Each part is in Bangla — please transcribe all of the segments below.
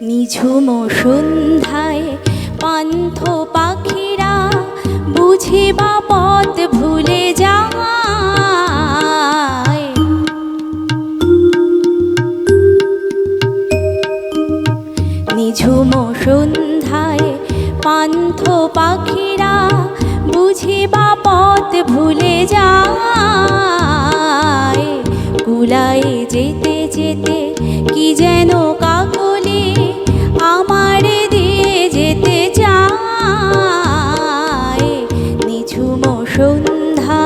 নিঝুম সন্ধ্যায় পান্থ পাখিরা বুঝিবা পথ ভুলে যায়। নিঝুম সন্ধ্যায় পান্থ পাখিরা বুঝিবা পথ ভুলে যায়। কুলায় যেতে যেতে কি যেন কাকলি আমারে দিয়ে যেতে চায়। নিঝুম সন্ধ্যা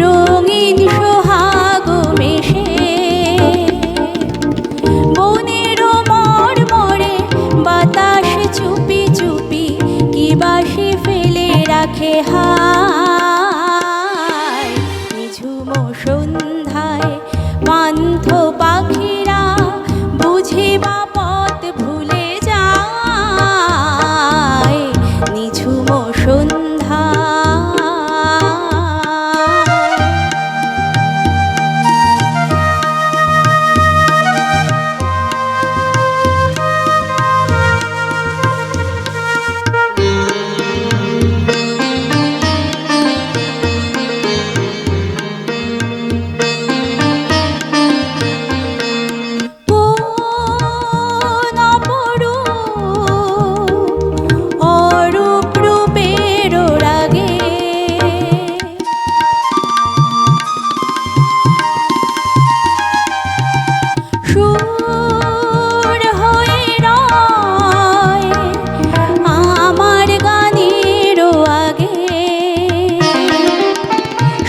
রঙিন সোহাগ মেশে বনের মরমরে বাতাস চুপি চুপি কি বাসি ফেলে রাখে হায়। নিঝুম সন্ধ্যায় পান্থ পাখিরা বুঝিবা পথ ভুলে যায়। নিঝুম সন্ধ্যা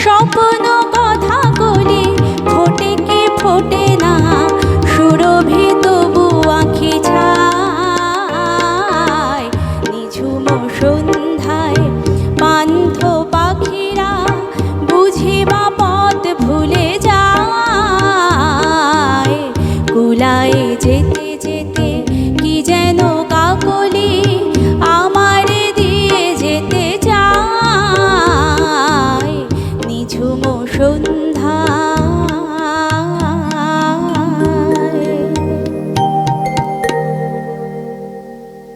স্বপ্ন কথা কলি ফোটে কি ফোটে না সুরভি তবু আঁখি ছায়। নিঝুম সন্ধ্যায় পান্থ পাখিরা বুঝিবা পথ ভুলে যায়। কুলায় যেতে যেতে কি যেন কাকলি আমারে দিয়ে যেতে চায়। নিঝুম সন্ধ্যা